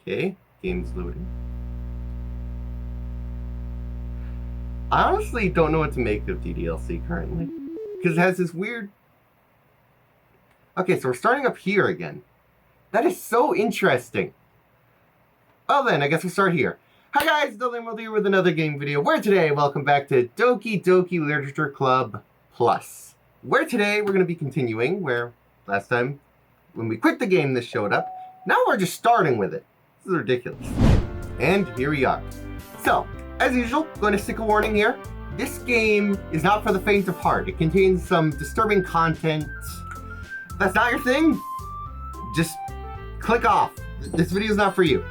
Okay, game's loading. I honestly don't know what to make of DDLC currently. Because it has this weird... Okay, so we're starting up here again. That is so interesting. Well then, I guess we'll start here. Hi guys, Dylan Will here with another game video. Where today, welcome back to Doki Doki Literature Club Plus. Where today, we're going to be continuing where last time, when we quit the game, this showed up. Now we're just starting with it. This is ridiculous. And here we are. So, as usual, going to stick a warning here. This game is not for the faint of heart. It contains some disturbing content. If that's not your thing, just click off. This video is not for you.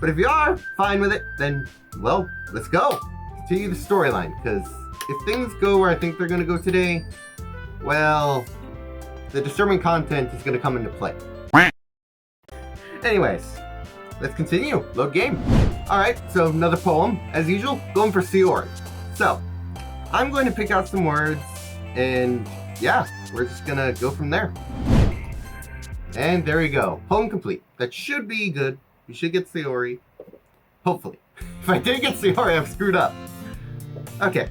But if you are fine with it, then, well, let's go. Continue the storyline, because if things go where I think they're going to go today, well, the disturbing content is going to come into play. Anyways, let's continue. Load game. Alright, so another poem. As usual, going for Sayori. So, I'm going to pick out some words, and yeah, we're just going to go from there. And there we go. Poem complete. That should be good. We should get Sayori. Hopefully. If I didn't get Sayori, I've screwed up. Okay.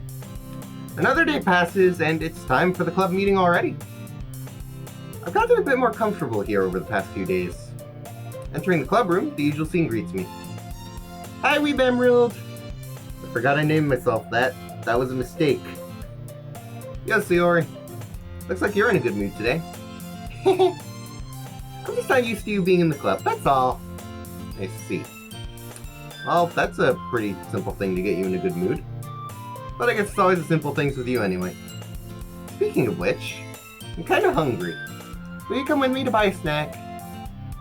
Another day passes, and it's time for the club meeting already. I've gotten a bit more comfortable here over the past few days. Entering the club room, the usual scene greets me. Hi, Weeb Emerald! I forgot I named myself that. That was a mistake. Yes, Sayori. Looks like you're in a good mood today. I'm just not used to you being in the club, that's all. I see. Well, that's a pretty simple thing to get you in a good mood. But I guess it's always the simple things with you anyway. Speaking of which, I'm kinda hungry. Will you come with me to buy a snack?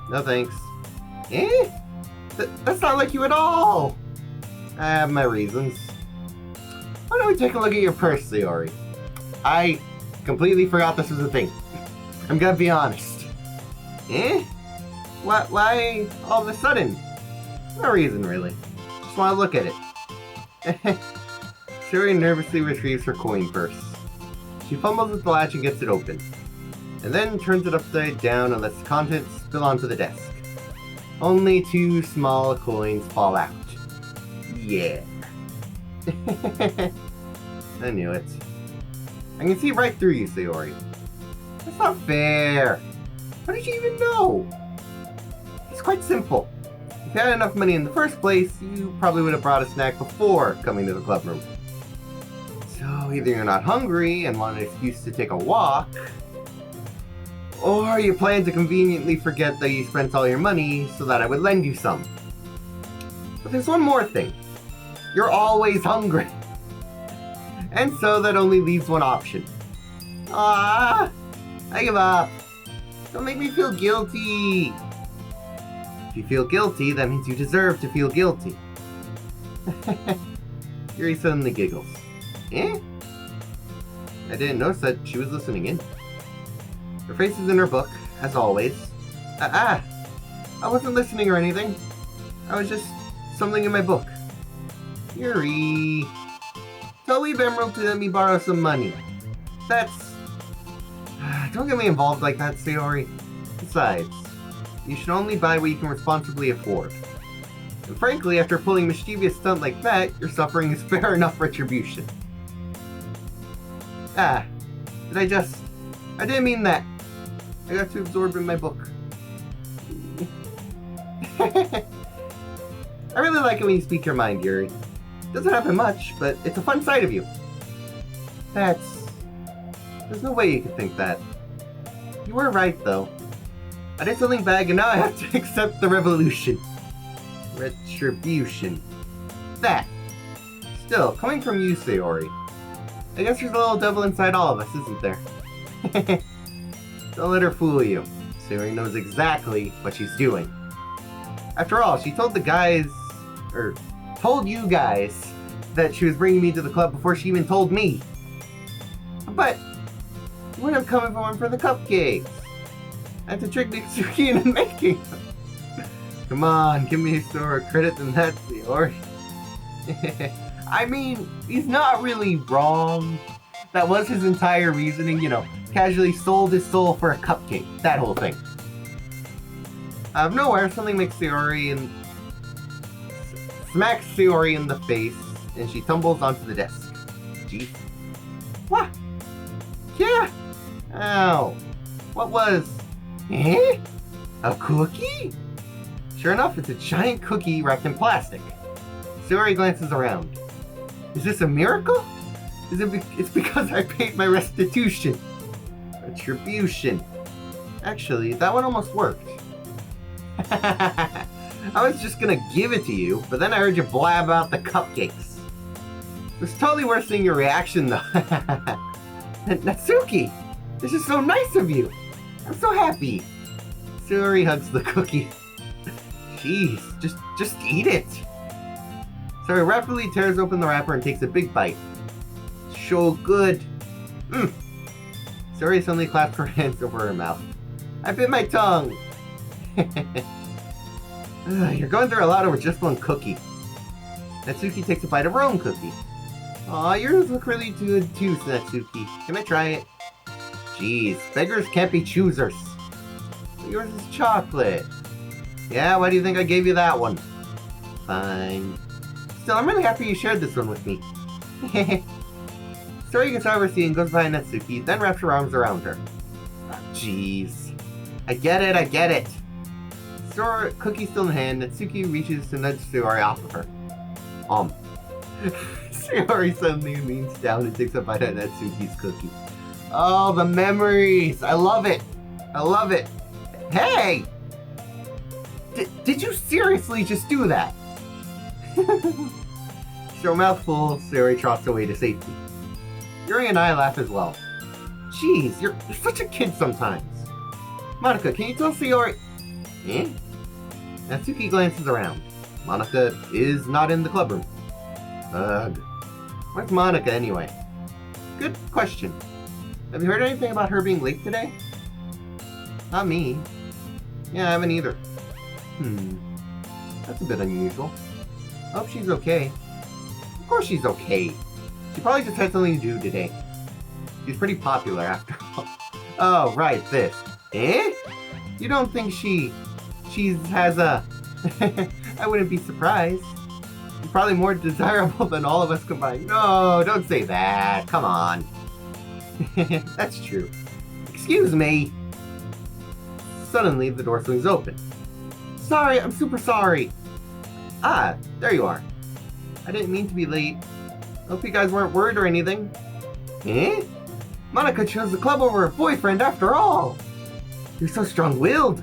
No thanks. Eh? That's not like you at all! I have my reasons. Why don't we take a look at your purse, Sayori? I completely forgot this was a thing. I'm gonna be honest. Eh? Why all of a sudden? No reason, really. Just want to look at it. Sayori nervously retrieves her coin purse. She fumbles with the latch and gets it open, and then turns it upside down and lets the contents spill onto the desk. Only 2 small coins fall out. Yeah. I knew it. I can see right through you, Sayori. That's not fair. How did you even know? It's quite simple. If you had enough money in the first place, you probably would have brought a snack before coming to the club room. So either you're not hungry and want an excuse to take a walk, or you plan to conveniently forget that you spent all your money so that I would lend you some. But there's one more thing. You're always hungry. And so that only leaves one option. Ah, I give up. Don't make me feel guilty. If you feel guilty, that means you deserve to feel guilty. Yuri suddenly giggles. Eh? I didn't notice that she was listening in. Her face is in her book, as always. I wasn't listening or anything. I was just something in my book. Yuri, tell Weeb Emerald to let me borrow some money. That's... Don't get me involved like that, Sayori. Besides, you should only buy what you can responsibly afford. And frankly, after pulling a mischievous stunt like that, your suffering is fair enough retribution. I didn't mean that. I got too absorbed in my book. I really like it when you speak your mind, Yuri. Doesn't happen much, but it's a fun side of you. There's no way you could think that. You were right, though. I did something bad, and now I have to accept the revolution. Retribution. That. Still, coming from you, Sayori. I guess there's a little devil inside all of us, isn't there? Don't let her fool you. Sayori knows exactly what she's doing. After all, she told told you guys that she was bringing me to the club before she even told me. But you would have come if it weren't for the cupcakes. I had to trick Mitsuki into making them. Come on, give me more credit than that, Sayori. I mean, he's not really wrong. That was his entire reasoning, casually sold his soul for a cupcake. That whole thing. Out of nowhere, something makes Sayori and smacks Sayori in the face, and she tumbles onto the desk. Jeez. What? Yeah. Ow. What was? Eh? A cookie? Sure enough, it's a giant cookie wrapped in plastic. Sayori glances around. Is this a miracle? It's because I paid my restitution. Retribution. Actually, that one almost worked. I was just gonna give it to you, but then I heard you blab out the cupcakes. It was totally worth seeing your reaction, though. Natsuki, this is so nice of you. I'm so happy. Sayori hugs the cookie. Jeez, just eat it. Sayori rapidly tears open the wrapper and takes a big bite. So good. Sayori suddenly claps her hands over her mouth. I bit my tongue. You're going through a lot over just one cookie. Natsuki takes a bite of her own cookie. Aw, yours look really good too, Natsuki. Can I try it? Jeez, beggars can't be choosers. But yours is chocolate. Yeah, why do you think I gave you that one? Fine. Still, I'm really happy you shared this one with me. Sayori gets out of her seat and goes behind Natsuki, then wraps her arms around her. Jeez. I get it. Cookie still in hand, Natsuki reaches to nudge Sayori off of her. Sayori suddenly leans down and takes a bite of Natsuki's cookie. Oh, the memories! I love it! Hey! Did you seriously just do that? So a mouthful, Sayori trots away to safety. Yuri and I laugh as well. Jeez, you're such a kid sometimes. Monika, can you tell Sayori... Eh? Natsuki glances around. Monika is not in the clubroom. Ugh. Where's Monika anyway? Good question. Have you heard anything about her being late today? Not me. Yeah, I haven't either. That's a bit unusual. I hope she's okay. Of course she's okay. She probably just had something to do today. She's pretty popular after all. Oh, right, this. Eh? You don't think she has a... I wouldn't be surprised. She's probably more desirable than all of us combined. No, don't say that. Come on. That's true. Excuse me. Suddenly, the door swings open. Sorry, I'm super sorry. Ah, there you are. I didn't mean to be late. Hope you guys weren't worried or anything. Eh? Monika chose the club over her boyfriend after all. You're so strong-willed.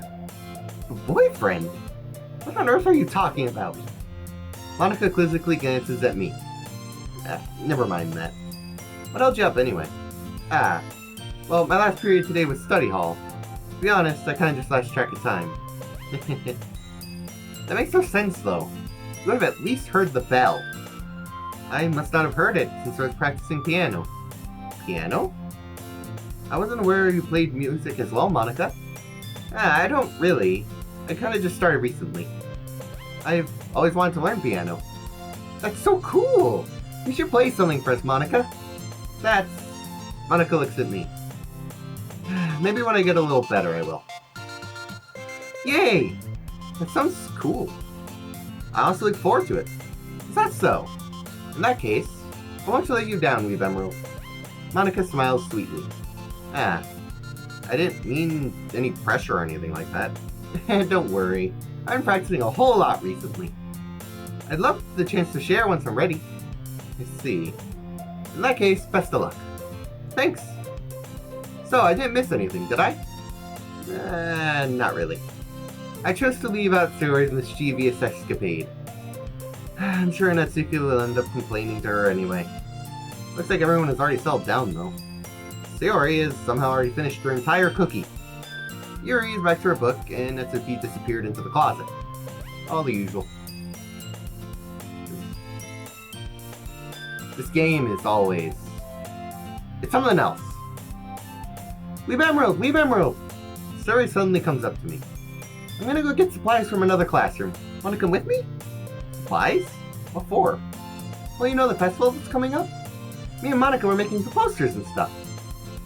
A boyfriend? What on earth are you talking about? Monika quizzically glances at me. Never mind that. What held you up anyway? Well, my last period today was study hall. To be honest, I kinda just lost track of time. That makes no sense though. You would have at least heard the bell. I must not have heard it since I was practicing piano. Piano? I wasn't aware you played music as well, Monika. I don't really. I kinda just started recently. I've always wanted to learn piano. That's so cool! You should play something for us, Monika. Monika looks at me. Maybe when I get a little better, I will. Yay! That sounds cool. I also look forward to it. Is that so? In that case, I won't let you down, Weeb Emerald. Monika smiles sweetly. I didn't mean any pressure or anything like that. Don't worry, I've been practicing a whole lot recently. I'd love the chance to share once I'm ready. I see. In that case, best of luck. Thanks. So, I didn't miss anything, did I? Not really. I chose to leave out Sayori's mischievous escapade. I'm sure Natsuki will end up complaining to her anyway. Looks like everyone has already settled down, though. Sayori has somehow already finished her entire cookie. Yuri is back to her book, and Natsuki disappeared into the closet. All the usual. This game is always... It's something else. Weeb Emerald! Weeb Emerald! Sayori suddenly comes up to me. I'm gonna go get supplies from another classroom. Wanna come with me? Supplies? What for? Well, you know the festival that's coming up? Me and Monika were making some posters and stuff.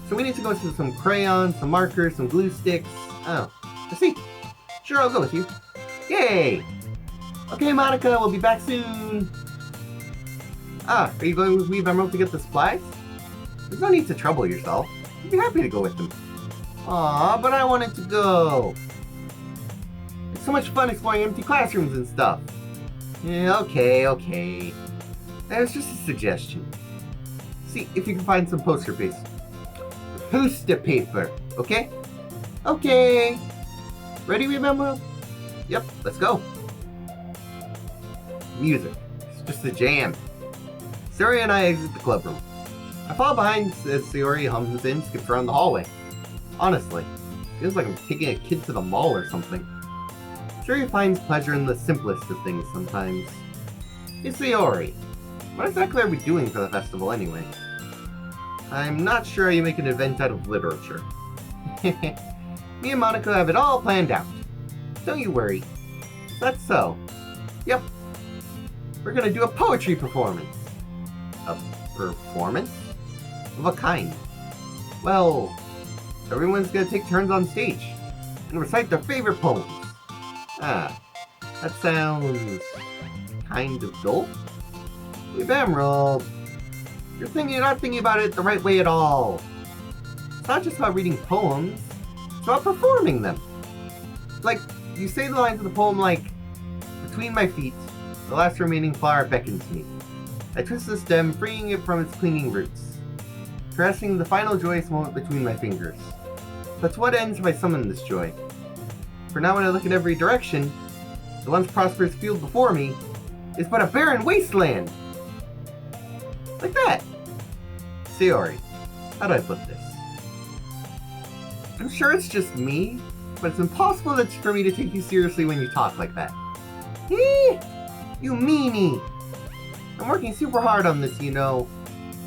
So we need to go to some crayons, some markers, some glue sticks. Oh, I see. Sure, I'll go with you. Yay! Okay, Monica, we'll be back soon. Ah, are you going with Weave Emerald to get the supplies? There's no need to trouble yourself. I'd be happy to go with them. Aw, but I wanted to go. It's so much fun exploring empty classrooms and stuff. Yeah, okay. That was just a suggestion. See if you can find some poster paper, okay? Okay. Ready, Weave Emerald? Yep, let's go. Music. It's just a jam. Sayori and I exit the club room. I follow behind as Sayori hums and skips around the hallway. Honestly, feels like I'm taking a kid to the mall or something. Sayori finds pleasure in the simplest of things sometimes. It's Sayori. What exactly are we doing for the festival anyway? I'm not sure how you make an event out of literature. Me and Monica have it all planned out. Don't you worry. That's so. Yep. We're gonna do a poetry performance. A performance? Of a kind. Well, everyone's gonna take turns on stage and recite their favorite poems. Ah, that sounds kind of dull. Weave Emerald, you're not thinking about it the right way at all. It's not just about reading poems, it's about performing them. Like, you say the lines of the poem like, between my feet, the last remaining flower beckons me. I twist the stem, freeing it from its clinging roots, caressing the final joyous moment between my fingers. That's what ends if I summon this joy. For now, when I look in every direction, the once prosperous field before me is but a barren wasteland. Like that. Sayori, how do I put this? I'm sure it's just me, but it's impossible for me to take you seriously when you talk like that. You meanie! I'm working super hard on this, you know.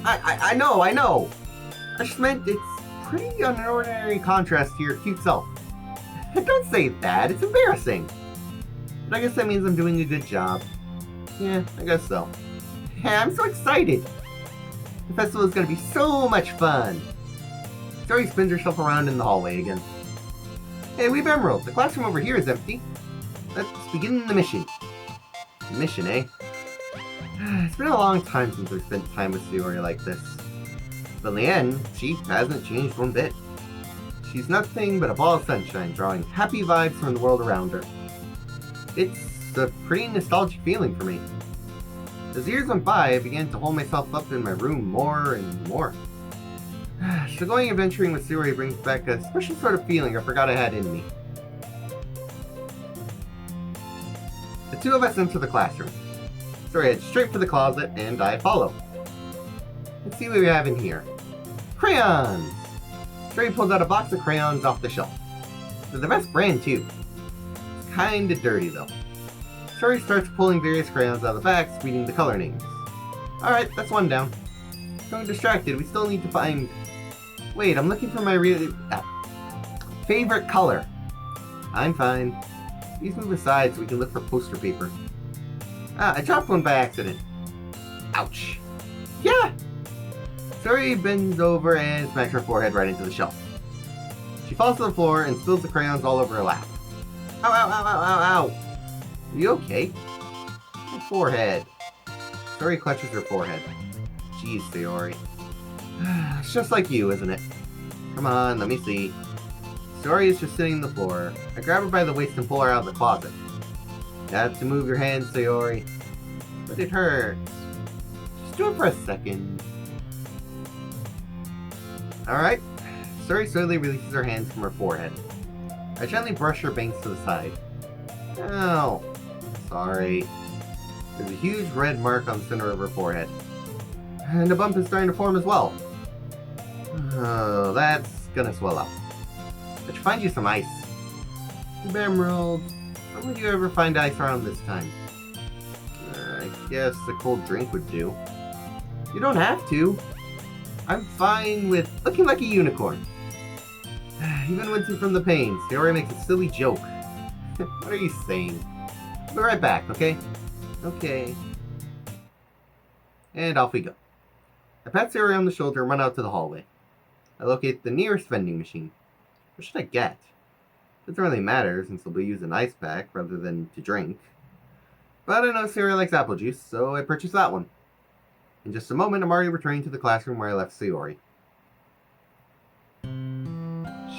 I know. I just meant it's pretty an ordinary contrast to your cute self. Don't say that, it's embarrassing. But I guess that means I'm doing a good job. Yeah, I guess so. Yeah, I'm so excited. The festival is gonna be so much fun. Sayori spins herself around in the hallway again. Hey, Weave Emerald, the classroom over here is empty. Let's begin the mission. Mission, eh? It's been a long time since I've spent time with Sayori like this. But in the end, she hasn't changed one bit. She's nothing but a ball of sunshine, drawing happy vibes from the world around her. It's a pretty nostalgic feeling for me. As years went by, I began to hold myself up in my room more and more. So going adventuring with Sayori brings back a special sort of feeling I forgot I had in me. The two of us enter the classroom. Sayori heads straight for the closet, and I follow. Let's see what we have in here. Crayons! Sayori pulls out a box of crayons off the shelf. They're the best brand, too. It's kinda dirty, though. Sayori starts pulling various crayons out of the bags, reading the color names. Alright, that's one down. Going distracted, we still need to find... Wait, I'm looking for my favorite color. I'm fine. Please move aside so we can look for poster paper. Ah, I dropped one by accident. Ouch. Yeah! Sayori bends over and smacks her forehead right into the shelf. She falls to the floor and spills the crayons all over her lap. Ow, ow, ow, ow, ow, ow! Are you okay? My forehead. Sayori clutches her forehead. Jeez, Sayori. It's just like you, isn't it? Come on, let me see. Sayori is just sitting on the floor. I grab her by the waist and pull her out of the closet. You have to move your hands, Sayori. But it hurts. Just do it for a second. Alright. Sayori slowly releases her hands from her forehead. I gently brush her bangs to the side. Ow. Sorry. There's a huge red mark on the center of her forehead. And a bump is starting to form as well. Oh, that's gonna swell up. I should find you some ice. Weave Emerald, when would you ever find ice around this time? I guess a cold drink would do. You don't have to. I'm fine with looking like a unicorn. Even wincing from the pain, Sayori makes a silly joke. What are you saying? I'll be right back, okay? Okay. And off we go. I pat Sayori on the shoulder and run out to the hallway. I locate the nearest vending machine. What should I get? Doesn't really matter since they'll be used in ice pack rather than to drink. But I know Sayori likes apple juice, so I purchased that one. In just a moment, I'm already returning to the classroom where I left Sayori.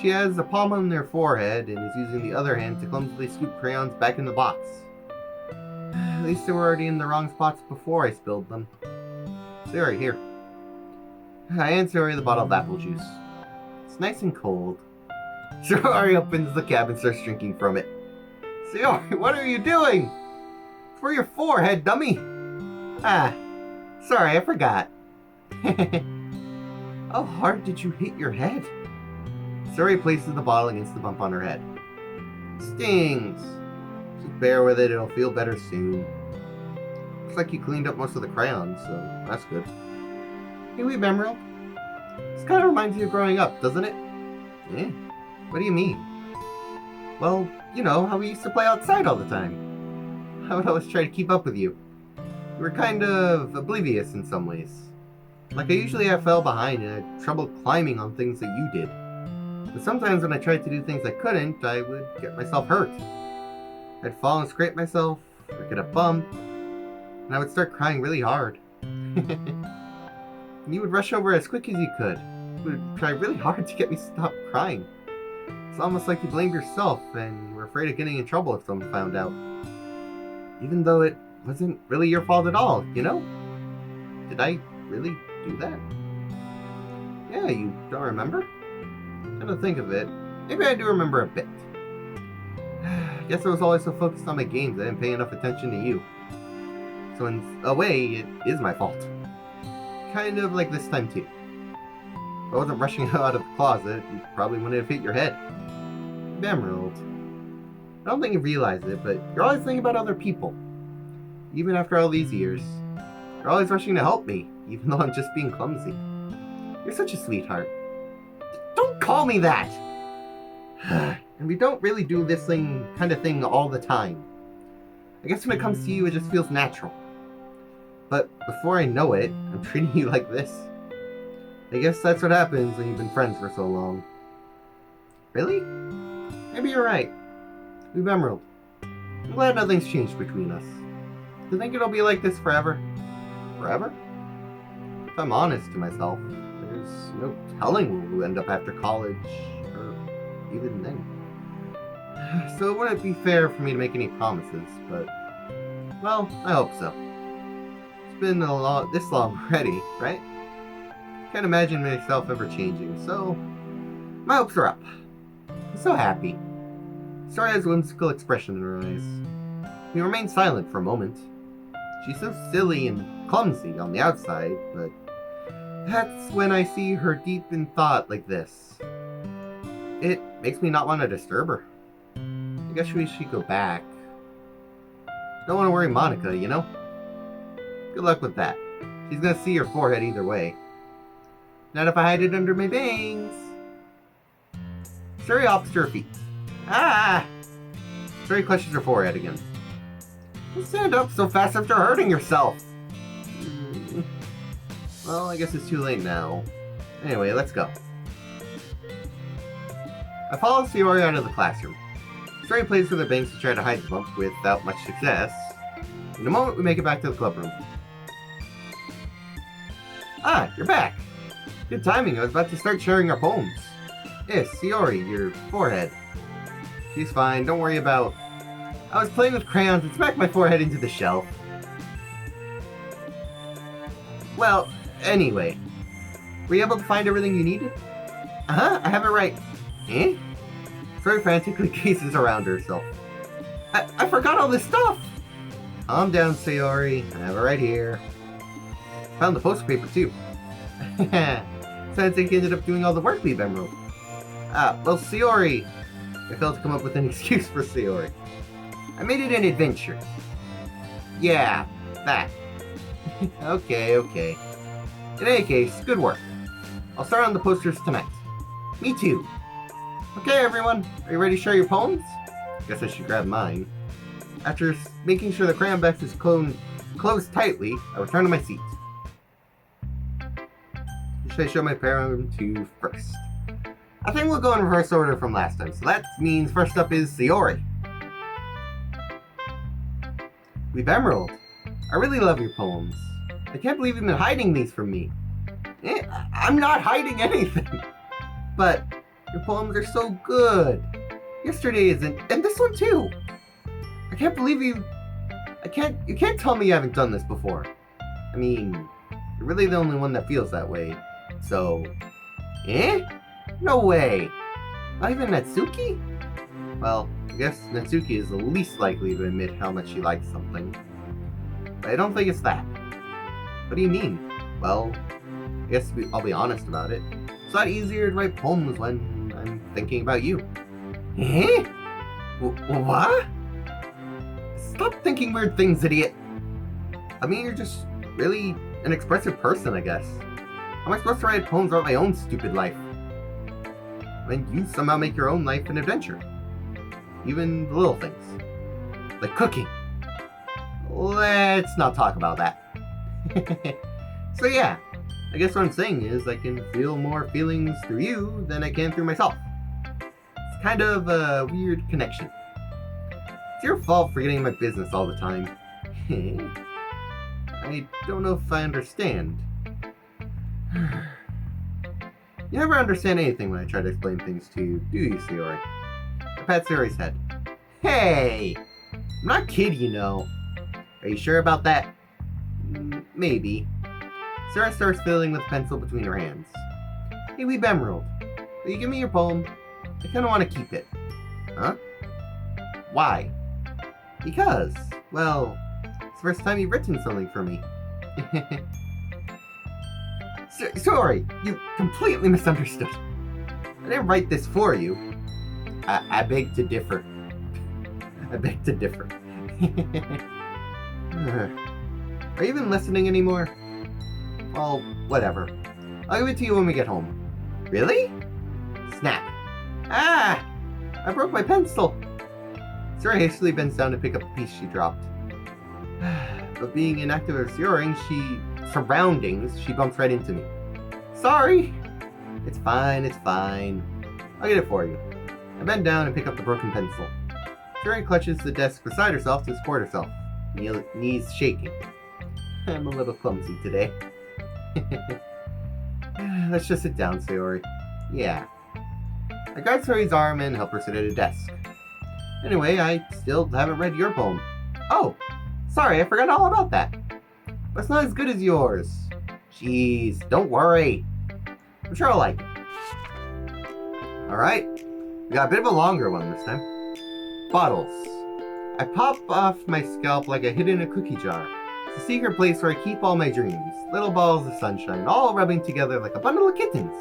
She has a palm on her forehead and is using the other hand to clumsily scoop crayons back in the box. At least they were already in the wrong spots before I spilled them. Sayori, here. I hand Sayori the bottle of apple juice. It's nice and cold. Sayori opens the cap and starts drinking from it. Sayori, what are you doing? It's for your forehead, dummy! Ah, sorry, I forgot. How hard did you hit your head? Sayori places the bottle against the bump on her head. Stings! Just bear with it, it'll feel better soon. Looks like you cleaned up most of the crayons, so that's good. Hey, wait, Emerald. This kind of reminds you of growing up, doesn't it? Eh? What do you mean? Well, you know, how we used to play outside all the time. I would always try to keep up with you. You were kind of oblivious in some ways. Like I usually fell behind and had trouble climbing on things that you did. But sometimes when I tried to do things I couldn't, I would get myself hurt. I'd fall and scrape myself, or get a bump, and I would start crying really hard. And you would rush over as quick as you could. You would try really hard to get me to stop crying. It's almost like you blamed yourself and were afraid of getting in trouble if someone found out. Even though it wasn't really your fault at all, you know? Did I really do that? Yeah, you don't remember? Come to think of it, maybe I do remember a bit. I guess I was always so focused on my games I didn't pay enough attention to you. So in a way, it is my fault. Kind of like this time too. If I wasn't rushing out of the closet, you probably wouldn't have hit your head. Emerald. I don't think you realize it, but you're always thinking about other people. Even after all these years. You're always rushing to help me, even though I'm just being clumsy. You're such a sweetheart. Don't call me that! And we don't really do this kind of thing all the time. I guess when it comes to you, it just feels natural. But before I know it, I'm treating you like this. I guess that's what happens when you've been friends for so long. Really? Maybe you're right. We've Emerald. I'm glad nothing's changed between us. Do you think it'll be like this forever? Forever? If I'm honest to myself, there's no telling where we'll end up after college, or even then. So it wouldn't be fair for me to make any promises, but, well, I hope so. It's been this long already, right? Can't imagine myself ever changing, so my hopes are up. I'm so happy. Sayori has a whimsical expression in her eyes. We remain silent for a moment. She's so silly and clumsy on the outside, but that's when I see her deep in thought like this. It makes me not want to disturb her. I guess we should go back. Don't want to worry Monica, you know? Good luck with that. She's gonna see your forehead either way. Not if I hide it under my bangs. Sayori hops to her feet. Ah! Sayori clutches her forehead again. Don't stand up so fast after hurting yourself. Well, I guess it's too late now. Anyway, let's go. I follow Sayori out of the classroom. Sayori plays with her bangs to try to hide the bump without much success. In a moment, we make it back to the club room. Ah, you're back! Good timing, I was about to start sharing our poems. Yes, Sayori, your forehead. She's fine, don't worry about... I was playing with crayons and smacked my forehead into the shelf. Well, anyway. Were you able to find everything you needed? Uh-huh, I have it right. Eh? Sayori frantically gazes around herself. I forgot all this stuff! Calm down, Sayori. I have it right here. Found the poster paper, too. Sounds like you ended up doing all the work, Leave Emerald. Well, Sayori. I failed to come up with an excuse for Sayori. I made it an adventure. Yeah, that. Okay. In any case, good work. I'll start on the posters tonight. Me too. Okay, everyone. Are you ready to share your poems? Guess I should grab mine. After making sure the crayon box is closed tightly, I return to my seat. Who should I show my poem to first? I think we'll go in reverse order from last time. So that means first up is Sayori. We've Emerald. I really love your poems. I can't believe you've been hiding these from me. I'm not hiding anything. But your poems are so good. Yesterday isn't, and this one too. I can't believe you can't tell me you haven't done this before. I mean, you're really the only one that feels that way. So, no way. Not even Natsuki? Well, I guess Natsuki is the least likely to admit how much she likes something. But I don't think it's that. What do you mean? Well, I guess I'll be honest about it. It's a lot easier to write poems when I'm thinking about you. What? Stop thinking weird things, idiot. I mean, you're just really an expressive person, I guess. How am I supposed to write poems about my own stupid life? When you somehow make your own life an adventure. Even the little things. Like cooking. Let's not talk about that. So yeah, I guess what I'm saying is I can feel more feelings through you than I can through myself. It's kind of a weird connection. It's your fault for getting in my business all the time. I don't know if I understand. You never understand anything when I try to explain things to you, do you, Sayori? I pat Sayori's head. Hey! I'm not a kid, you know. Are you sure about that? Maybe. Sayori starts fiddling with a pencil between her hands. Hey, Weeb Emerald. Will you give me your poem? I kinda wanna keep it. Huh? Why? Because, well, it's the first time you've written something for me. Sorry, you completely misunderstood. I didn't write this for you. I beg to differ. I beg to differ. Are you even listening anymore? Well, whatever. I'll give it to you when we get home. Really? Snap. Ah! I broke my pencil. Sayori hastily bends down to pick up the piece she dropped. But being inactive as Sayori, surroundings, she bumps right into me. Sorry! It's fine, it's fine. I'll get it for you. I bend down and pick up the broken pencil. Sayori clutches the desk beside herself to support herself, knees shaking. I'm a little clumsy today. Let's just sit down, Sayori. Yeah. I guard Sayori's arm and help her sit at a desk. Anyway, I still haven't read your poem. Oh! Sorry, I forgot all about that. But it's not as good as yours. Jeez, don't worry. I'm sure I'll like it. Alright, we got a bit of a longer one this time. Bottles. I pop off my scalp like I hid in a cookie jar. It's a secret place where I keep all my dreams. Little balls of sunshine, all rubbing together like a bundle of kittens.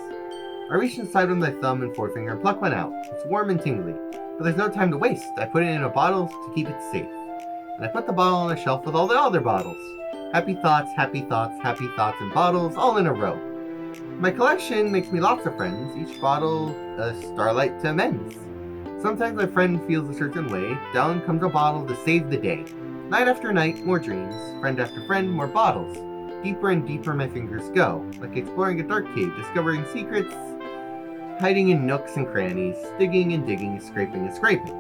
I reach inside with my thumb and forefinger and pluck one out. It's warm and tingly, but there's no time to waste. I put it in a bottle to keep it safe. And I put the bottle on a shelf with all the other bottles. Happy thoughts, and bottles all in a row. My collection makes me lots of friends, each bottle a starlight to amends. Sometimes my friend feels a certain way, down comes a bottle to save the day. Night after night, more dreams, friend after friend, more bottles. Deeper and deeper my fingers go, like exploring a dark cave, discovering secrets, hiding in nooks and crannies, digging and digging, scraping and scraping.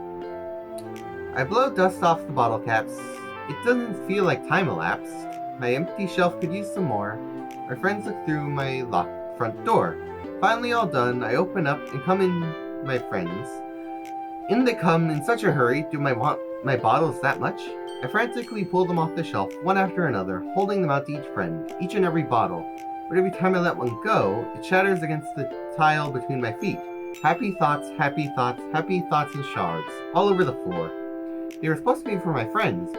I blow dust off the bottle caps. It doesn't feel like time elapsed. My empty shelf could use some more. My friends look through my locked front door. Finally all done, I open up and come in my friends. In they come in such a hurry. Do I want my bottles that much? I frantically pull them off the shelf, one after another, holding them out to each friend, each and every bottle. But every time I let one go, it shatters against the tile between my feet. Happy thoughts in shards, all over the floor. They were supposed to be for my friends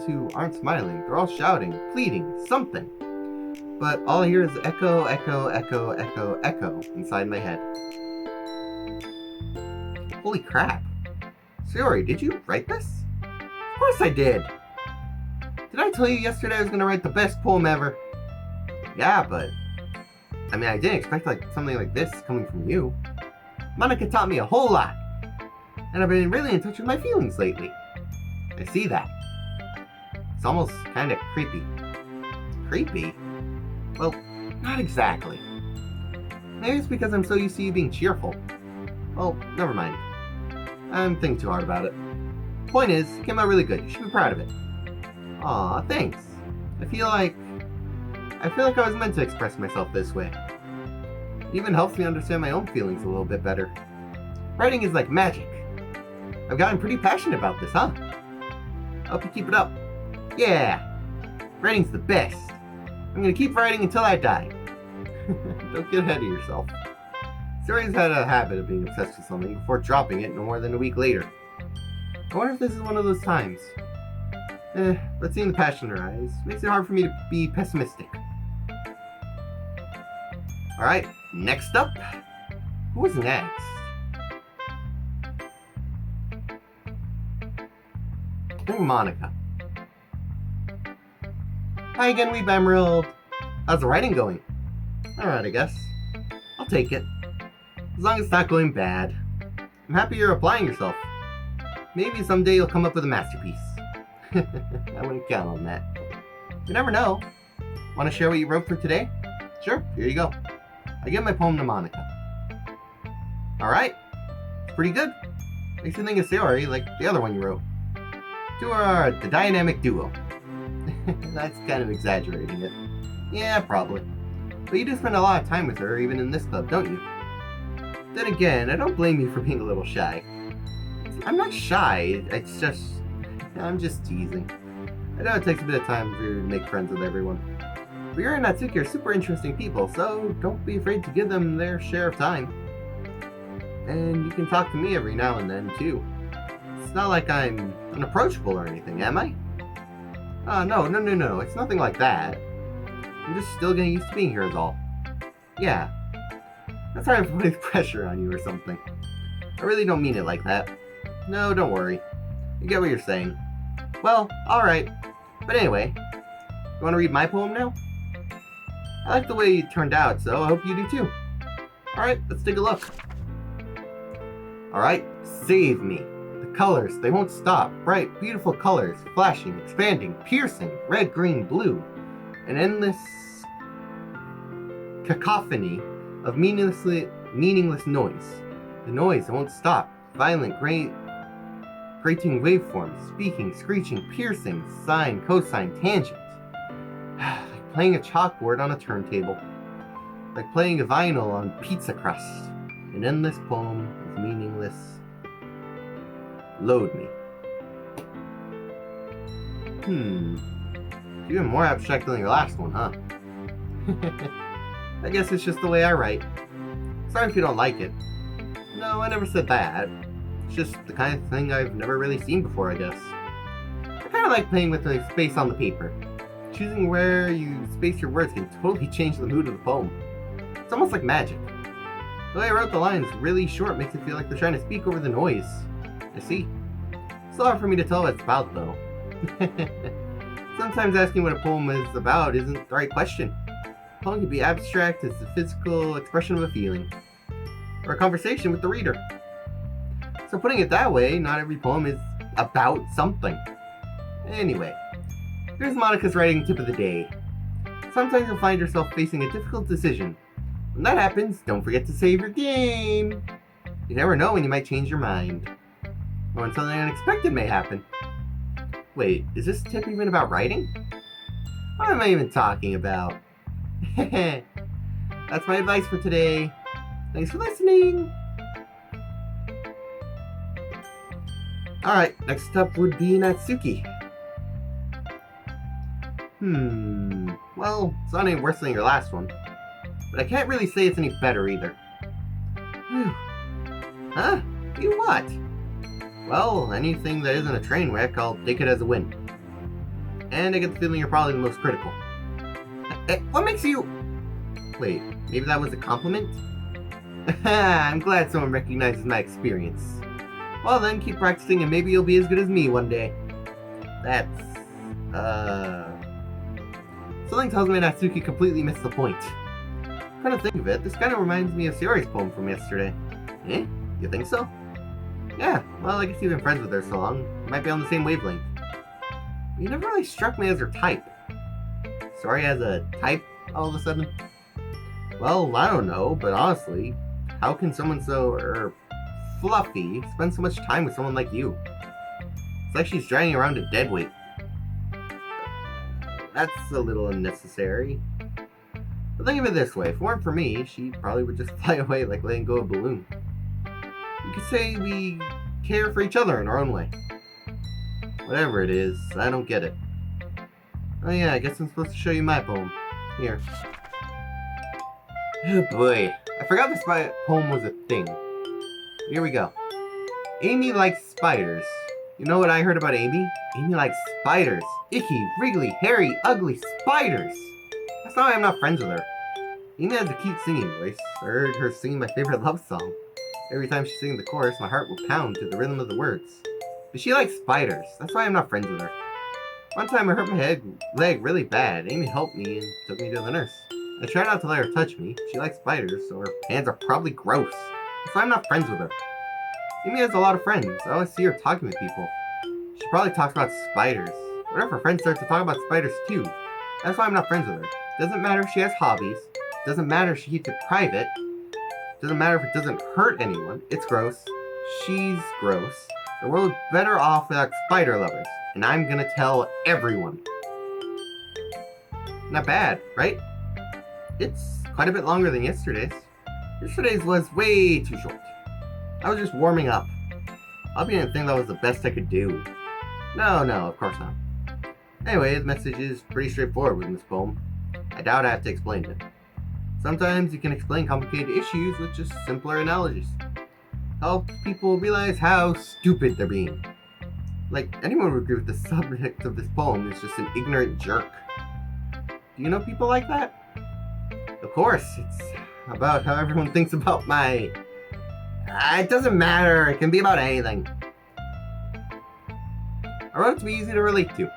who aren't smiling. They're all shouting, pleading, something. But all I hear is echo, echo, echo, echo, echo inside my head. Holy crap. Sayori, did you write this? Of course I did! Did I tell you yesterday I was going to write the best poem ever? Yeah, but... I mean, I didn't expect something like this coming from you. Monica taught me a whole lot. And I've been really in touch with my feelings lately. I see that. It's almost kind of creepy. Creepy? Well, not exactly. Maybe it's because I'm so used to you being cheerful. Well, never mind. I'm thinking too hard about it. Point is, it came out really good. You should be proud of it. Aw, thanks. I feel like I was meant to express myself this way. It even helps me understand my own feelings a little bit better. Writing is like magic. I've gotten pretty passionate about this, huh? I hope you keep it up. Yeah! Writing's the best. I'm gonna keep writing until I die. Don't get ahead of yourself. Sayori's had a habit of being obsessed with something before dropping it no more than a week later. I wonder if this is one of those times. But seeing the passion in her eyes makes it hard for me to be pessimistic. Alright, next up. Who was next? I think Monica. Hi again, Weeb Emerald. How's the writing going? Alright, I guess. I'll take it. As long as it's not going bad. I'm happy you're applying yourself. Maybe someday you'll come up with a masterpiece. I wouldn't count on that. You never know. Want to share what you wrote for today? Sure, here you go. I give my poem to Monica. Alright. It's pretty good. Makes you think of Sayori like the other one you wrote. Two are the dynamic duo. That's kind of exaggerating it. Yeah, probably. But you do spend a lot of time with her, even in this club, don't you? Then again, I don't blame you for being a little shy. I'm not shy, I'm just teasing. I know it takes a bit of time for you to make friends with everyone. But Yuri and Natsuki are super interesting people, so don't be afraid to give them their share of time. And you can talk to me every now and then, too. It's not like I'm unapproachable or anything, am I? No, it's nothing like that. I'm just still getting used to being here is all. Yeah. That's why I'm putting pressure on you or something. I really don't mean it like that. No, don't worry. I get what you're saying. Well, alright. But anyway, you want to read my poem now? I like the way it turned out, so I hope you do too. Alright, let's take a look. Alright, save me. The colors, they won't stop. Bright, beautiful colors, flashing, expanding, piercing, red, green, blue. An endless cacophony of meaningless noise. The noise, it won't stop. Violent, grating waveforms, speaking, screeching, piercing, sine, cosine, tangent. Like playing a chalkboard on a turntable. Like playing a vinyl on pizza crust. An endless poem of meaningless. Load me. Even more abstract than your last one, huh? I guess it's just the way I write. Sorry if you don't like it. No, I never said that. It's just the kind of thing I've never really seen before, I guess. I kind of like playing with the space on the paper. Choosing where you space your words can totally change the mood of the poem. It's almost like magic. The way I wrote the lines really short makes it feel like they're trying to speak over the noise. I see. It's hard for me to tell what it's about, though. Sometimes asking what a poem is about isn't the right question. A poem can be abstract as the physical expression of a feeling, or a conversation with the reader. So putting it that way, not every poem is about something. Anyway, here's Monica's writing tip of the day. Sometimes you'll find yourself facing a difficult decision. When that happens, don't forget to save your game. You never know when you might change your mind. Or when something unexpected may happen. Wait, is this tip even about writing? What am I even talking about? That's my advice for today. Thanks for listening. Alright, next up would be Natsuki. Well, it's not any worse than your last one. But I can't really say it's any better either. Whew. Huh? You what? Well, anything that isn't a train wreck, I'll take it as a win. And I get the feeling you're probably the most critical. What makes you... Wait, maybe that was a compliment? I'm glad someone recognizes my experience. Well then, keep practicing and maybe you'll be as good as me one day. That's... Something tells me Natsuki completely missed the point. Come to think of it, this kind of reminds me of Sayori's poem from yesterday. Eh? You think so? Yeah, well, I guess you've been friends with her so long. You might be on the same wavelength. You never really struck me as her type. Sayori has a type all of a sudden? Well, I don't know, but honestly, how can someone Fluffy spend so much time with someone like you? It's like she's dragging around a dead weight. That's a little unnecessary. But think of it this way, if it weren't for me, she probably would just fly away like letting go of a balloon. You could say we care for each other in our own way. Whatever it is, I don't get it. Oh yeah, I guess I'm supposed to show you my poem. Here. Oh boy, I forgot this poem was a thing. Here we go. Amy likes spiders. You know what I heard about Amy? Amy likes spiders. Icky, wriggly, hairy, ugly spiders. That's why I'm not friends with her. Amy has a cute singing voice. I heard her singing my favorite love song. Every time she sings the chorus, my heart will pound to the rhythm of the words. But she likes spiders. That's why I'm not friends with her. One time I hurt my leg really bad. Amy helped me and took me to the nurse. I try not to let her touch me. She likes spiders, so her hands are probably gross. That's why I'm not friends with her. Amy has a lot of friends. I always see her talking with people. She probably talks about spiders. What if her friends start to talk about spiders too? That's why I'm not friends with her. Doesn't matter if she has hobbies. Doesn't matter if she keeps it private. Doesn't matter if it doesn't hurt anyone. It's gross. She's gross. The world is better off without spider lovers. And I'm gonna tell everyone. Not bad, right? It's quite a bit longer than yesterday's. Yesterday's was way too short. I was just warming up. I didn't think that was the best I could do. No, of course not. Anyway, the message is pretty straightforward with this poem. I doubt I have to explain it. Sometimes you can explain complicated issues with just simpler analogies. Help people realize how stupid they're being. Like, anyone would agree with the subject of this poem is just an ignorant jerk. Do you know people like that? Of course, it's about how everyone thinks about my... it doesn't matter, it can be about anything. I wrote it to be easy to relate to.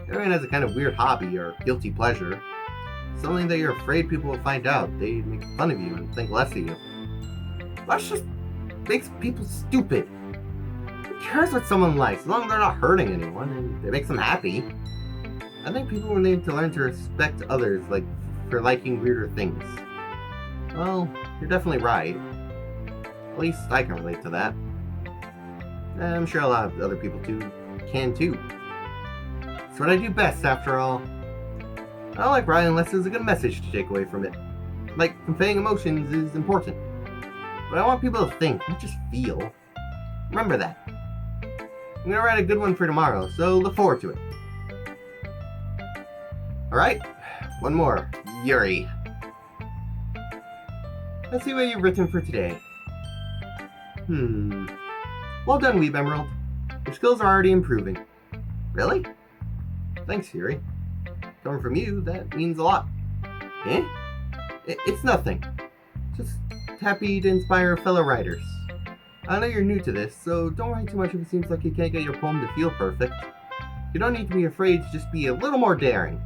Everyone has a kind of weird hobby or guilty pleasure. Something that you're afraid people will find out. They make fun of you and think less of you. That just makes people stupid. Who cares what someone likes, as long as they're not hurting anyone and it makes them happy? I think people will need to learn to respect others, like, for liking weirder things. Well, you're definitely right. At least I can relate to that. And I'm sure a lot of other people can too. It's what I do best, after all. I don't like writing unless there's a good message to take away from it. Like, conveying emotions is important. But I want people to think, not just feel. Remember that. I'm gonna write a good one for tomorrow, so look forward to it. Alright, one more. Yuri. Let's see what you've written for today. Well done, Weeb Emerald. Your skills are already improving. Really? Thanks, Yuri. Coming from you, that means a lot. Eh? It's nothing. Just happy to inspire fellow writers. I know you're new to this, so don't write too much if it seems like you can't get your poem to feel perfect. You don't need to be afraid to just be a little more daring.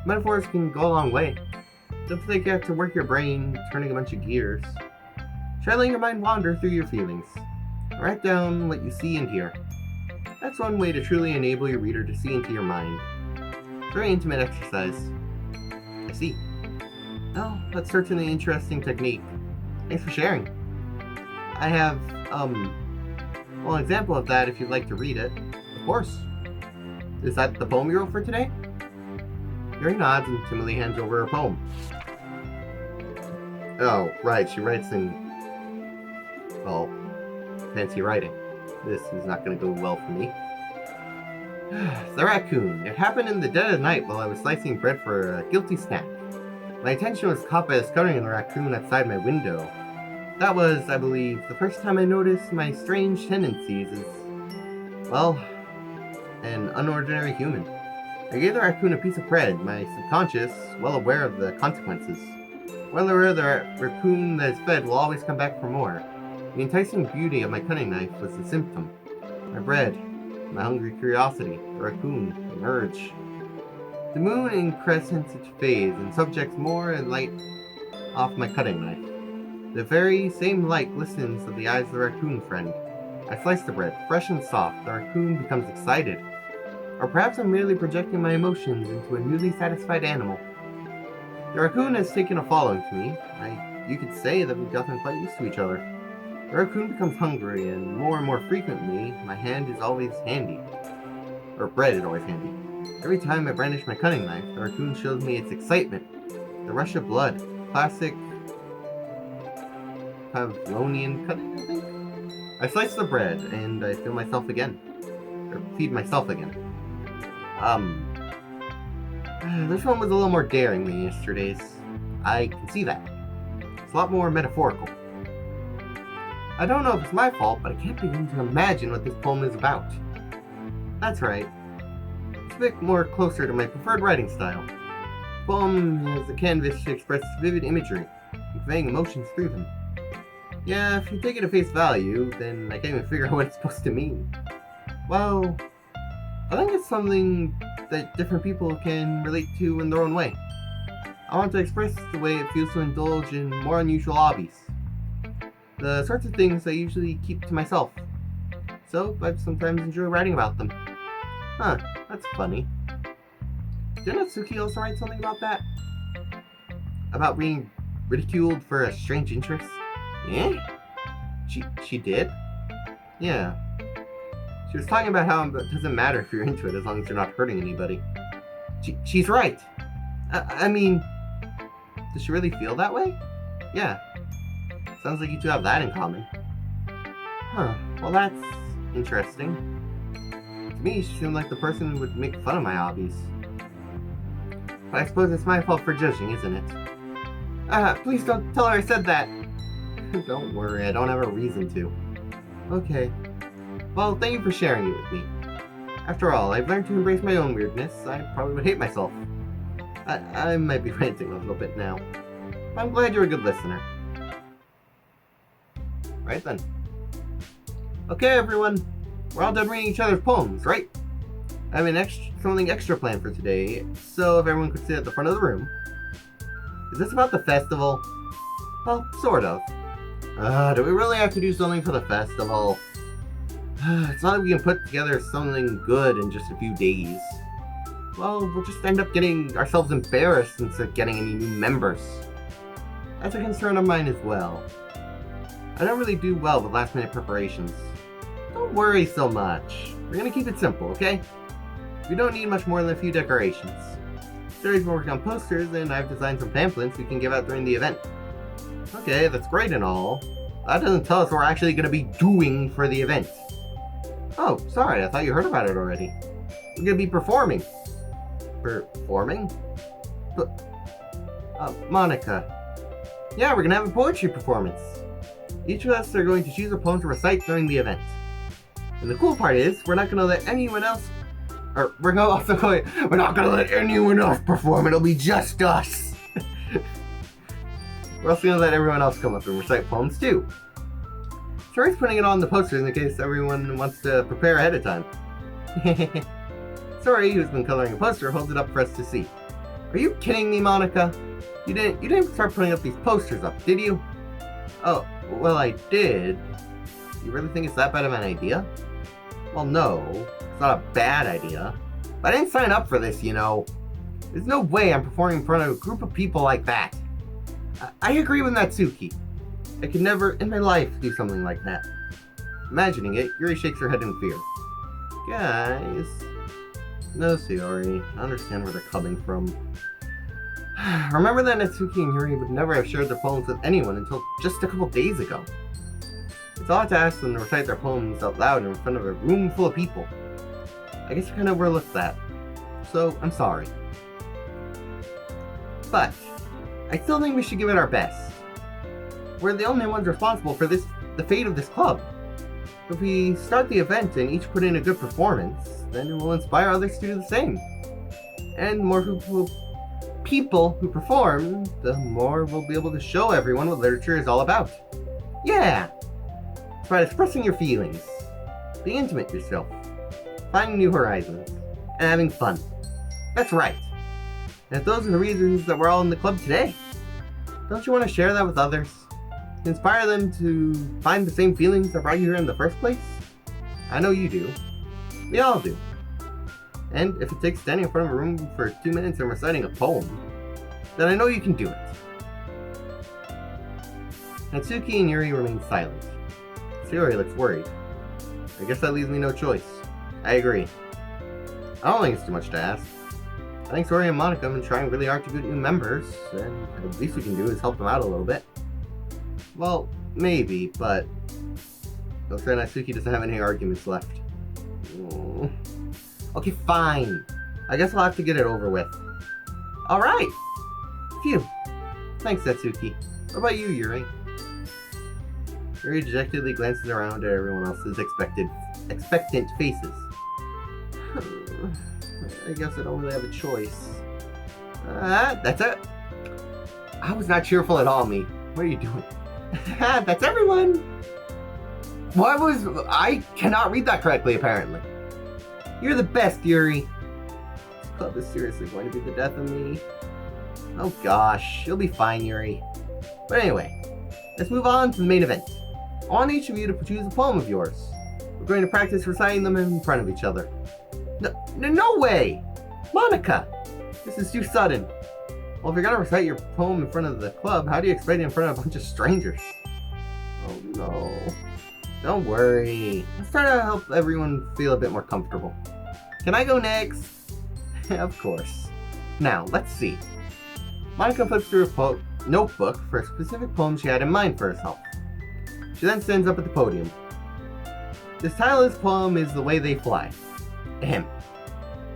Metaphors can go a long way. Don't think you have to work your brain, turning a bunch of gears. Try letting your mind wander through your feelings. Write down what you see and hear. That's one way to truly enable your reader to see into your mind. Very intimate exercise. I see. Oh, that's certainly an interesting technique. Thanks for sharing. I have, well, an example of that if you'd like to read it. Of course. Is that the poem you wrote for today? Yuri nods and timidly hands over her poem. Oh, right, she writes in, well, fancy writing. This is not going to go well for me. The raccoon. It happened in the dead of night while I was slicing bread for a guilty snack. My attention was caught by discovering the raccoon outside my window. That was, I believe, the first time I noticed my strange tendencies as, well, an unordinary human. I gave the raccoon a piece of bread, my subconscious, well aware of the consequences. Well aware the raccoon that is fed will always come back for more. The enticing beauty of my cutting knife was the symptom. My bread, my hungry curiosity, the raccoon, the urge. The moon in crescents its phase and subjects more and light off my cutting knife. The very same light glistens of the eyes of the raccoon friend. I slice the bread, fresh and soft. The raccoon becomes excited. Or perhaps I'm merely projecting my emotions into a newly satisfied animal. The raccoon has taken a following to me. You could say that we've gotten quite used to each other. The raccoon becomes hungry, and more frequently, my hand is always handy. Or bread is always handy. Every time I brandish my cutting knife, the raccoon shows me its excitement. The rush of blood. Classic Pavlonian cutting, I think? I slice the bread, and I feel myself again. Or feed myself again. This one was a little more daring than yesterday's. I can see that. It's a lot more metaphorical. I don't know if it's my fault, but I can't begin to imagine what this poem is about. That's right. It's a bit more closer to my preferred writing style. The poem is a canvas to express vivid imagery, conveying emotions through them. Yeah, if you take it at face value, then I can't even figure out what it's supposed to mean. Well, I think it's something that different people can relate to in their own way. I want to express the way it feels to indulge in more unusual hobbies. The sorts of things I usually keep to myself. So, I sometimes enjoy writing about them. Huh, that's funny. Didn't Natsuki also write something about that? About being ridiculed for a strange interest? Eh? She did? Yeah. She was talking about how it doesn't matter if you're into it as long as you're not hurting anybody. She's right. I mean, does she really feel that way? Yeah. Sounds like you two have that in common. Huh. Well, that's interesting. To me, she seemed like the person who would make fun of my hobbies. But I suppose it's my fault for judging, isn't it? Please don't tell her I said that. Don't worry, I don't have a reason to. Okay. Well, thank you for sharing it with me. After all, I've learned to embrace my own weirdness. I probably would hate myself. I might be ranting a little bit now. But I'm glad you're a good listener. Right then. Okay, everyone. We're all done reading each other's poems, right? I have something extra planned for today, so if everyone could sit at the front of the room. Is this about the festival? Well, sort of. Do we really have to do something for the festival? It's not like we can put together something good in just a few days. Well, we'll just end up getting ourselves embarrassed instead of getting any new members. That's a concern of mine as well. I don't really do well with last-minute preparations. Don't worry so much. We're gonna keep it simple, okay? We don't need much more than a few decorations. Sayori's been working on posters, and I've designed some pamphlets we can give out during the event. Okay, that's great and all. That doesn't tell us what we're actually gonna be doing for the event. Oh, sorry, I thought you heard about it already. We're gonna be performing. Performing? But, Monica. Yeah, we're gonna have a poetry performance. Each of us are going to choose a poem to recite during the event. And the cool part is, we're not gonna let anyone else, we're not gonna let anyone else perform, it'll be just us. We're also gonna let everyone else come up and recite poems too. Sayori's putting it on the posters in case everyone wants to prepare ahead of time. Sayori, who's been coloring a poster, holds it up for us to see. Are you kidding me, Monica? You didn't start putting up these posters up, did you? Oh, well, I did. You really think it's that bad of an idea? Well, no, it's not a bad idea. But I didn't sign up for this, you know. There's no way I'm performing in front of a group of people like that. I agree with Natsuki. I could never in my life do something like that. Imagining it, Yuri shakes her head in fear. Guys. No, Sayori. I understand where they're coming from. Remember that Natsuki and Yuri would never have shared their poems with anyone until just a couple days ago. It's odd to ask them to recite their poems out loud in front of a room full of people. I guess I kind of overlooked that. So, I'm sorry. But, I still think we should give it our best. We're the only ones responsible for the fate of this club. If we start the event and each put in a good performance, then it will inspire others to do the same. And the more people who perform, the more we'll be able to show everyone what literature is all about. Yeah! It's about expressing your feelings, being intimate with yourself, finding new horizons, and having fun. That's right. And if those are the reasons that we're all in the club today, don't you want to share that with others? Inspire them to find the same feelings that brought you here in the first place? I know you do. We all do. And if it takes standing in front of a room for 2 minutes and reciting a poem, then I know you can do it. Natsuki and Yuri remain silent. Sayori looks worried. I guess that leaves me no choice. I agree. I don't think it's too much to ask. I think Sayori and Monica have been trying really hard to get new members, and the least we can do is help them out a little bit. Well, maybe, but looks like Natsuki doesn't have any arguments left. Okay, fine. I guess I'll have to get it over with. Alright! Phew. Thanks, Natsuki. What about you, Yuri? Yuri dejectedly glances around at everyone else's expectant faces. I guess I don't really have a choice. That's it. I was not cheerful at all, me. What are you doing? That's everyone! I cannot read that correctly, apparently. You're the best, Yuri. This club is seriously going to be the death of me. Oh gosh, you'll be fine, Yuri. But anyway, let's move on to the main event. I want each of you to choose a poem of yours. We're going to practice reciting them in front of each other. No way! Monica! This is too sudden. Well, if you're gonna recite your poem in front of the club, how do you expect it in front of a bunch of strangers? Oh no. Don't worry. Let's try to help everyone feel a bit more comfortable. Can I go next? Of course. Now, let's see. Monica flips through a notebook for a specific poem she had in mind for herself. She then stands up at the podium. This title of this poem is The Way They Fly. Ahem.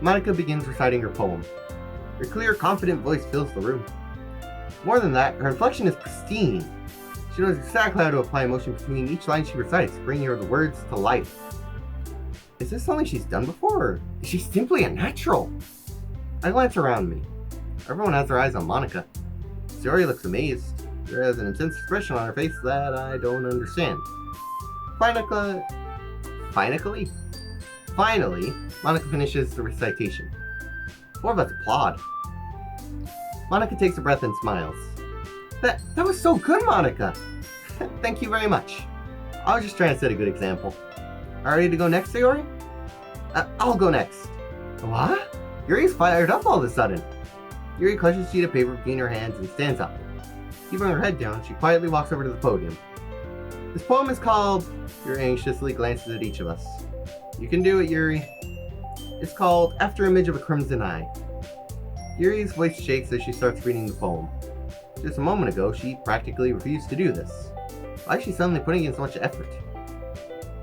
Monica begins reciting her poem. Her clear, confident voice fills the room. More than that, her inflection is pristine. She knows exactly how to apply emotion between each line she recites, bringing her the words to life. Is this something she's done before, or is she simply a natural? I glance around me. Everyone has their eyes on Monica. Sayori looks amazed. There is an intense expression on her face that I don't understand. Finally, Monica finishes the recitation. Four of us applaud. Monica takes a breath and smiles. That was so good, Monica! Thank you very much. I was just trying to set a good example. Are you ready to go next, Sayori? I'll go next. What? Yuri's fired up all of a sudden. Yuri clutches a sheet of paper between her hands and stands up. Keeping her head down, she quietly walks over to the podium. This poem is called... Yuri anxiously glances at each of us. You can do it, Yuri. It's called After Image of a Crimson Eye. Yuri's voice shakes as she starts reading the poem. Just a moment ago, she practically refused to do this. Why is she suddenly putting in so much effort?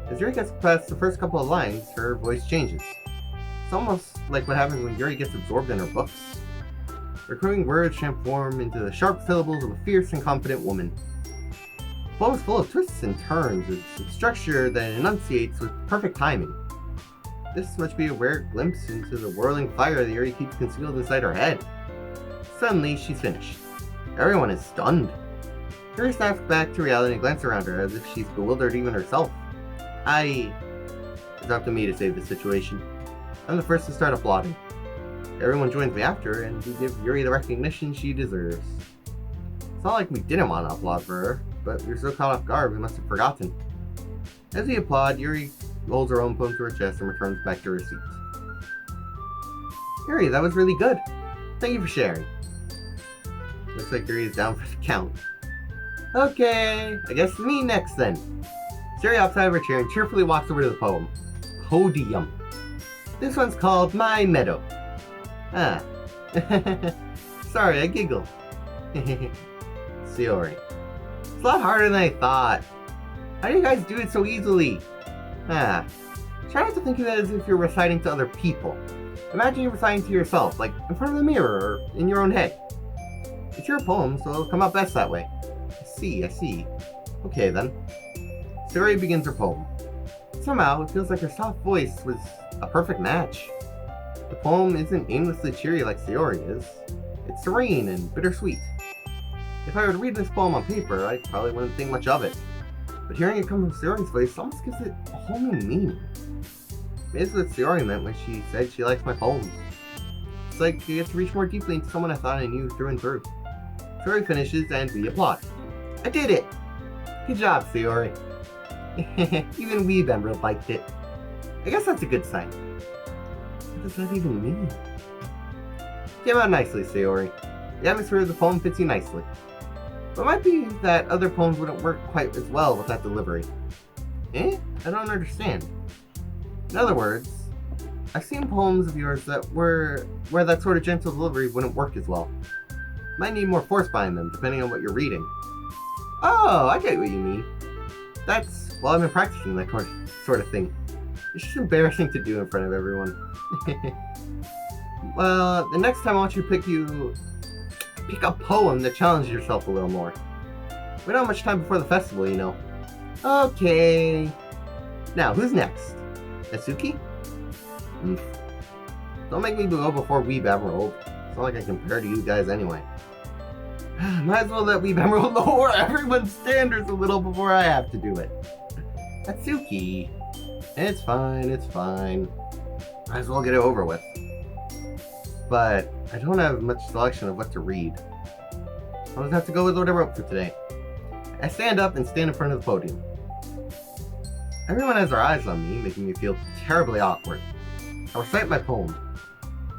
As Yuri gets past the first couple of lines, her voice changes. It's almost like what happens when Yuri gets absorbed in her books. Recurring words transform into the sharp syllables of a fierce and confident woman. The poem is full of twists and turns, with a structure that enunciates with perfect timing. This must be a rare glimpse into the whirling fire that Yuri keeps concealed inside her head. Suddenly, she's finished. Everyone is stunned. Yuri snaps back to reality and glances around her as if she's bewildered even herself. It's up to me to save the situation. I'm the first to start applauding. Everyone joins me after, and we give Yuri the recognition she deserves. It's not like we didn't want to applaud for her, but we were so caught off guard we must have forgotten. As we applaud, Yuri holds her own poem to her chest and returns back to her seat. Yuri, that was really good. Thank you for sharing. Looks like Yuri is down for the count. Okay, I guess me next then. Sayori hops out of her chair and cheerfully walks over to the podium. This one's called My Meadow. Sorry, I giggled. Sayori. It's a lot harder than I thought. How do you guys do it so easily? Try not to think of it as if you're reciting to other people. Imagine you're reciting to yourself, like in front of the mirror or in your own head. It's your poem, so it'll come out best that way. I see. Okay then. Sayori begins her poem. Somehow, it feels like her soft voice was a perfect match. The poem isn't aimlessly cheery like Sayori is. It's serene and bittersweet. If I were to read this poem on paper, I probably wouldn't think much of it. But hearing it come from Sayori's voice almost gives it a whole new meaning. Maybe that's what Sayori meant when she said she likes my poems. It's like you get to reach more deeply into someone I thought I knew through and through. Sayori finishes and we applaud. I did it! Good job, Sayori. Even we members liked it. I guess that's a good sign. What does that even mean? Came out nicely, Sayori. The atmosphere of the poem fits you nicely. But it might be that other poems wouldn't work quite as well with that delivery. Eh? I don't understand. In other words, I've seen poems of yours where that sort of gentle delivery wouldn't work as well. Might need more force behind them, depending on what you're reading. Oh, I get what you mean. Well, I've been practicing that sort of thing. It's just embarrassing to do in front of everyone. Well, the next time I want you to pick a poem that challenges yourself a little more. We don't have much time before the festival, you know. Okay. Now, who's next? Natsuki? Don't make me go before Weeb Emerald. It's not like I compare to you guys anyway. Might as well let Weeb Emerald lower everyone's standards a little before I have to do it. Natsuki. It's fine, it's fine. Might as well get it over with. But I don't have much selection of what to read. I'll just have to go with what I wrote for today. I stand up and stand in front of the podium. Everyone has their eyes on me, making me feel terribly awkward. I recite my poem.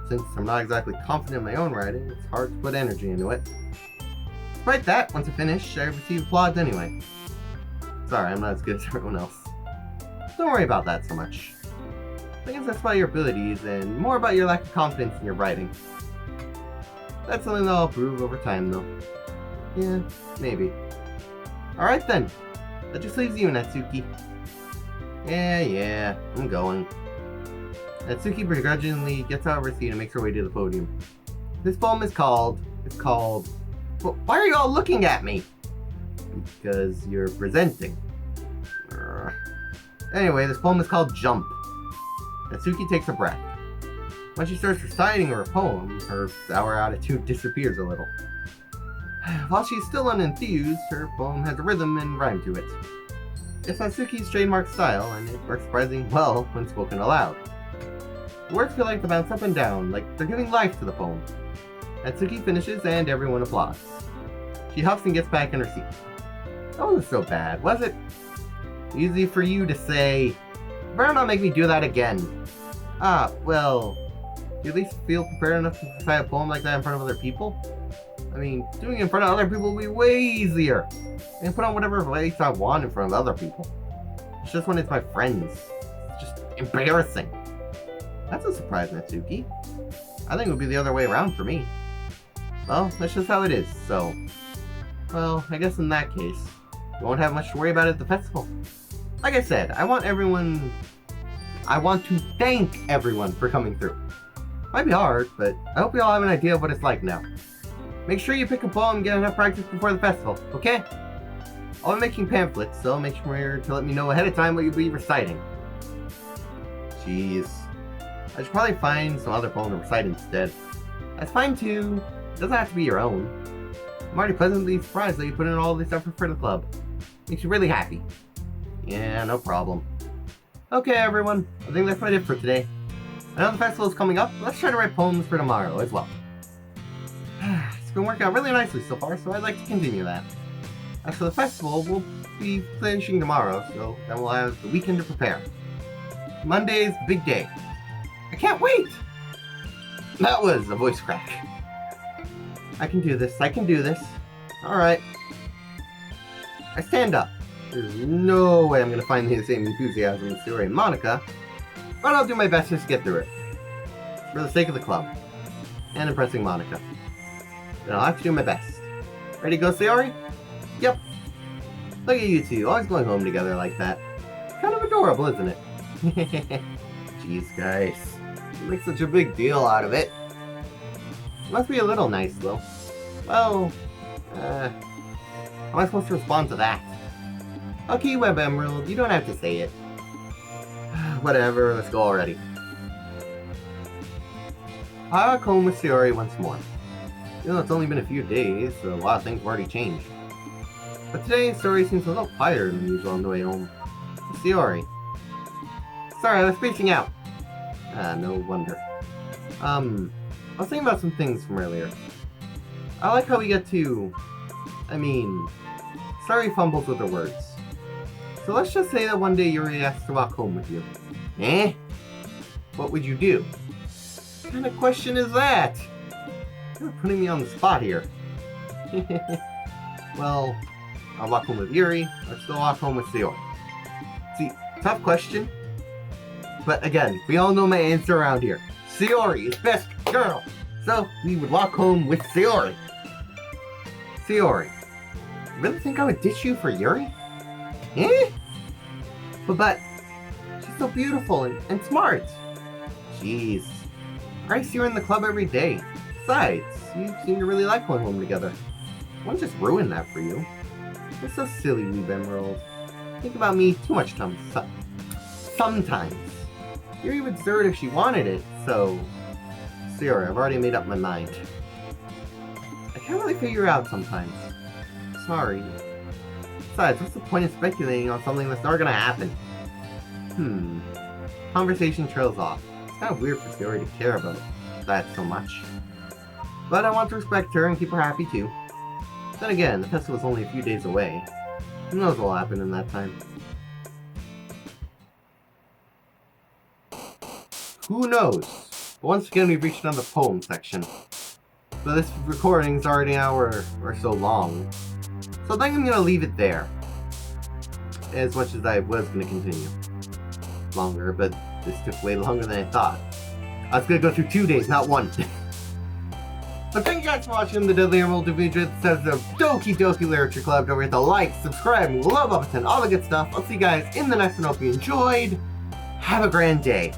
Since I'm not exactly confident in my own writing, it's hard to put energy into it. Despite that, once I finish, I receive applause anyway. Sorry, I'm not as good as everyone else. Don't worry about that so much. I guess that's about your abilities and more about your lack of confidence in your writing. That's something that I'll improve over time, though. Yeah, maybe. Alright then. That just leaves you, Natsuki. Yeah, I'm going. Natsuki begrudgingly gets out of her seat and makes her way to the podium. This poem is called... Well, why are you all looking at me? Because you're presenting. Anyway, this poem is called Jump. Natsuki takes a breath. When she starts reciting her poem, her sour attitude disappears a little. While she's still unenthused, her poem has a rhythm and rhyme to it. It's Natsuki's trademark style, and it works surprisingly well when spoken aloud. The words feel like they bounce up and down, like they're giving life to the poem. Natsuki finishes and everyone applauds. She huffs and gets back in her seat. That wasn't so bad, was it? Easy for you to say, better not make me do that again. Well, do you at least feel prepared enough to recite a poem like that in front of other people? I mean, doing it in front of other people will be way easier. I can put on whatever voice I want in front of other people. It's just when it's my friends. It's just embarrassing. That's a surprise, Natsuki. I think it would be the other way around for me. Well, that's just how it is, so... Well, I guess in that case, you won't have much to worry about at the festival. Like I said, I want to thank everyone for coming through. Might be hard, but I hope you all have an idea of what it's like now. Make sure you pick a poem and get enough practice before the festival, okay? I'll be making pamphlets, so make sure to let me know ahead of time what you'll be reciting. Jeez. I should probably find some other poem to recite instead. That's fine too. It doesn't have to be your own. I'm already pleasantly surprised that you put in all this effort for the club. Makes you really happy. Yeah, no problem. Okay, everyone. I think that's about it for today. I know the festival is coming up. Let's try to write poems for tomorrow as well. It's been working out really nicely so far, so I'd like to continue that. As for the festival, we'll be finishing tomorrow, so then we'll have the weekend to prepare. Monday is the big day. I can't wait! That was a voice crack. I can do this. Alright. I stand up. There's no way I'm going to find the same enthusiasm in Sayori and Monica, but I'll do my best just to get through it. For the sake of the club. And impressing Monica. Then I'll have to do my best. Ready to go, Sayori? Yep. Look at you two, always going home together like that. Kind of adorable, isn't it? Jeez, guys. You make such a big deal out of it. Must be a little nice, though. Well, how am I supposed to respond to that? Okay, Web Emerald, you don't have to say it. Whatever, let's go already. I walk home with Sayori once more. Even though it's only been a few days, so a lot of things have already changed. But today, Sayori seems a little quieter than usual on the way home. Sayori. Sorry, I was spacing out. No wonder. I was thinking about some things from earlier. I like how we get to... Sayori fumbles with her words. So let's just say that one day Yuri asks to walk home with you. Eh? What would you do? What kind of question is that? You're putting me on the spot here. Well, I'll walk home with Yuri, or still walk home with Sayori. See, Tough question. But again, we all know my answer around here. Sayori is best girl. So we would walk home with Sayori. Sayori, you really think I would ditch you for Yuri? Eh? But she's so beautiful and smart. Jeez. I see her in the club every day. Besides, you seem to really like going home together. I won't just ruin that for you. You're so silly, Weeb Emerald. Think about me too much sometimes. Yuri would desert if she wanted it, so... Sayori, I've already made up my mind. I can't really figure out sometimes. Sorry. Besides, what's the point of speculating on something that's never gonna happen? Conversation trails off. It's kind of weird for Sayori to care about that so much. But I want to respect her and keep her happy too. Then again, the festival's only a few days away. Who knows what will happen in that time? Who knows? But once again, we've reached another poem section. But this recording's already an hour or so long. So I think I'm gonna leave it there. As much as I was gonna continue longer, but this took way longer than I thought. I was gonna go through 2 days, not 1. But thank you guys for watching the Deadly Emerald Division. It says the Doki Doki Literature Club. Don't forget to like, subscribe, and love button, all the good stuff. I'll see you guys in the next one. Hope you enjoyed. Have a grand day.